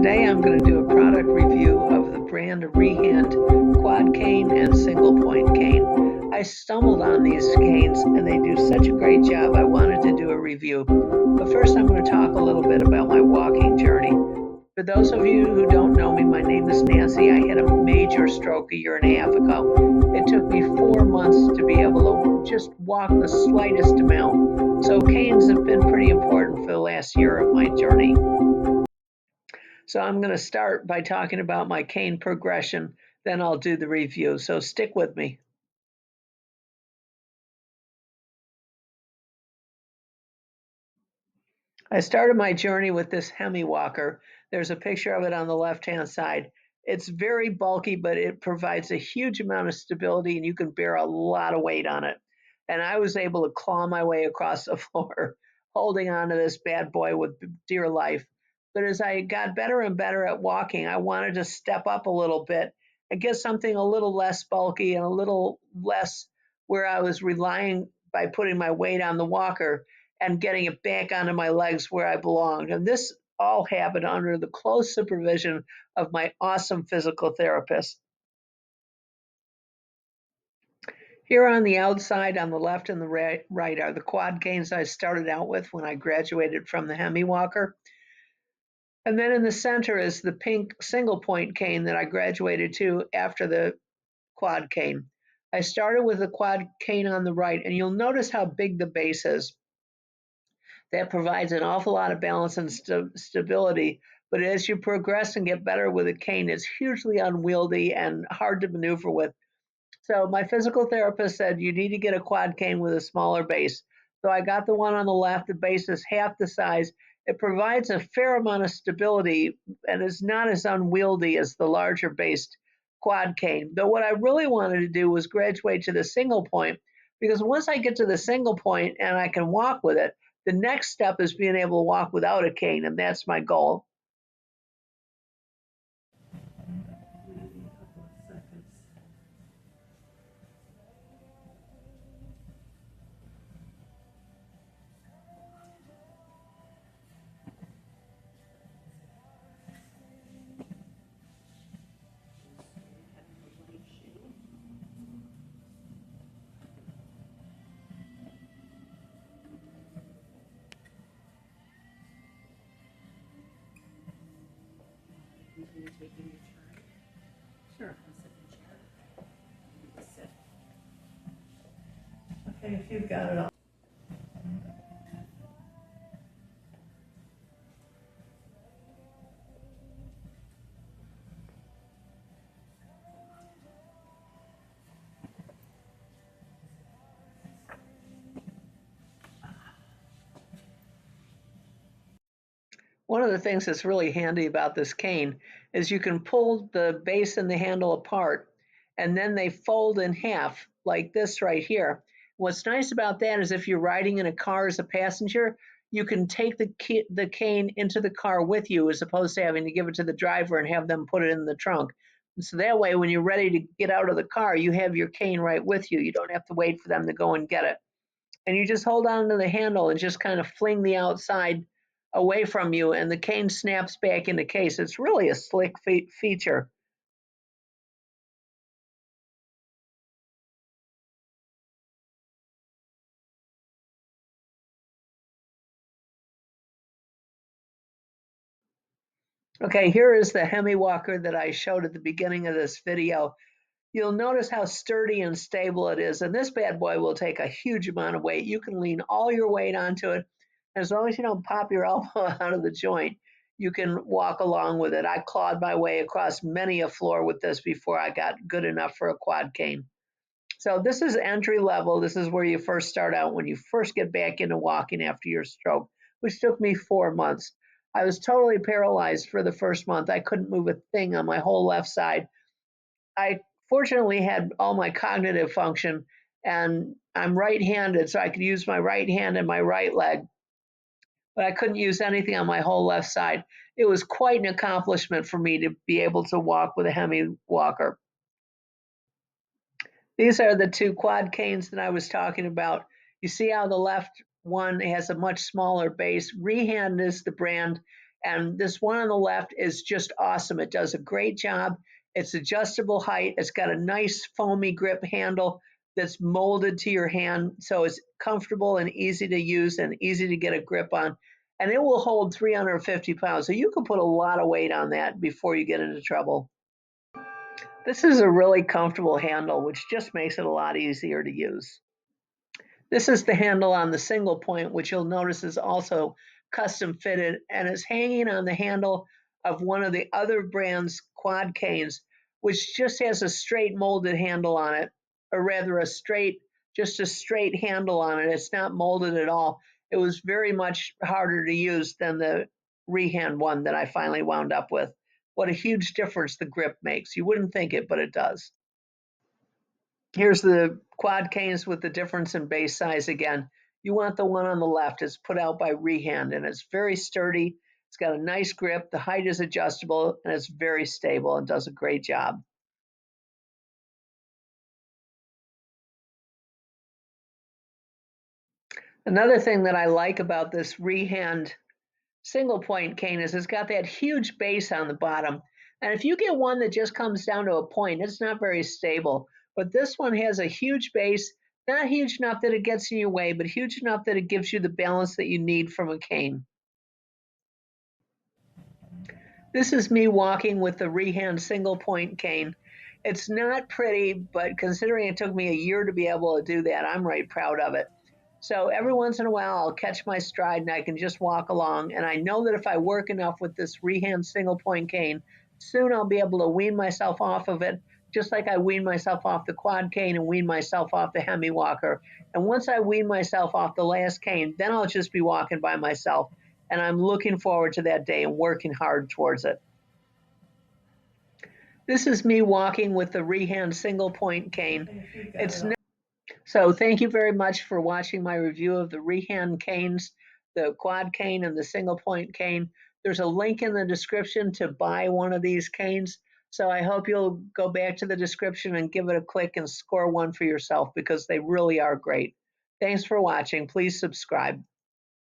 Today I'm going to do a product review of the brand Rehand quad cane and single point cane. I stumbled on these canes and they do such a great job. I wanted to do a review. But first I'm going to talk a little bit about my walking journey. For those of you who don't know me, my name is Nancy. I had a major stroke a year and a half ago. It took me 4 months to be able to just walk the slightest amount. So canes have been pretty important for the last year of my journey. So I'm going to start by talking about my cane progression, then I'll do the review. So stick with me. I started my journey with this Hemi walker. There's a picture of it on the left-hand side. It's very bulky, but it provides a huge amount of stability and you can bear a lot of weight on it. And I was able to claw my way across the floor, holding on to this bad boy with dear life. But as I got better and better at walking, I wanted to step up a little bit and get something a little less bulky and a little less where I was relying by putting my weight on the walker and getting it back onto my legs where I belonged. And this all happened under the close supervision of my awesome physical therapist. Here on the outside, on the left and the right, are the quad canes I started out with when I graduated from the Hemi walker. And then in the center is the pink single point cane that I graduated to after the quad cane. I started with the quad cane on the right, and you'll notice how big the base is. That provides an awful lot of balance and stability. But as you progress and get better with a cane, it's hugely unwieldy and hard to maneuver with. So my physical therapist said, you need to get a quad cane with a smaller base. So I got the one on the left. The base is half the size. It provides a fair amount of stability and is not as unwieldy as the larger based quad cane. But what I really wanted to do was graduate to the single point, because once I get to the single point and I can walk with it, the next step is being able to walk without a cane, and that's my goal. Sure. Okay, if you've got it all. One of the things that's really handy about this cane is you can pull the base and the handle apart, and then they fold in half like this right here. What's nice about that is if you're riding in a car as a passenger, you can take the cane into the car with you as opposed to having to give it to the driver and have them put it in the trunk. And so that way, when you're ready to get out of the car, you have your cane right with you. You don't have to wait for them to go and get it. And you just hold on to the handle and just kind of fling the outside away from you, and the cane snaps back into case. It's really a slick feature. Okay, here is the Hemi walker that I showed at the beginning of this video. You'll notice how sturdy and stable it is, and this bad boy will take a huge amount of weight. You can lean all your weight onto it. As long as you don't pop your elbow out of the joint, you can walk along with it. I clawed my way across many a floor with this before I got good enough for a quad cane. So this is entry level. This is where you first start out when you first get back into walking after your stroke, which took me 4 months. I was totally paralyzed for the first month. I couldn't move a thing on my whole left side. I fortunately had all my cognitive function, and I'm right-handed, so I could use my right hand and my right leg, but I couldn't use anything on my whole left side. It was quite an accomplishment for me to be able to walk with a Hemi walker. These are the two quad canes that I was talking about. You see how the left one has a much smaller base. Rehand is the brand, And this one on the left is just awesome. It does a great job. It's adjustable height. It's got a nice foamy grip handle that's molded to your hand, so it's comfortable and easy to use and easy to get a grip on. And it will hold 350 pounds. So you can put a lot of weight on that before you get into trouble. This is a really comfortable handle, which just makes it a lot easier to use. This is the handle on the single point, which you'll notice is also custom fitted and is hanging on the handle of one of the other brand's quad canes, which just has a straight molded handle on it, or rather just a straight handle on it. It's not molded at all. It was very much harder to use than the Rehand one that I finally wound up with. What a huge difference the grip makes. You wouldn't think it, but it does. Here's the quad canes with the difference in base size again. You want the one on the left. It's put out by Rehand and it's very sturdy. It's got a nice grip. The height is adjustable and it's very stable and does a great job. Another thing that I like about this Rehand single point cane is it's got that huge base on the bottom. And if you get one that just comes down to a point, it's not very stable. But this one has a huge base, not huge enough that it gets in your way, but huge enough that it gives you the balance that you need from a cane. This is me walking with the Rehand single point cane. It's not pretty, but considering it took me a year to be able to do that, I'm right proud of it. So every once in a while, I'll catch my stride and I can just walk along. And I know that if I work enough with this Rehand single point cane, soon I'll be able to wean myself off of it, just like I wean myself off the quad cane and wean myself off the Hemi walker. And once I wean myself off the last cane, then I'll just be walking by myself. And I'm looking forward to that day and working hard towards it. This is me walking with the Rehand single point cane. It's So thank you very much for watching my review of the Rehand canes, the quad cane and the single point cane. There's a link in the description to buy one of these canes. So I hope you'll go back to the description and give it a click and score one for yourself because they really are great. Thanks for watching. Please subscribe.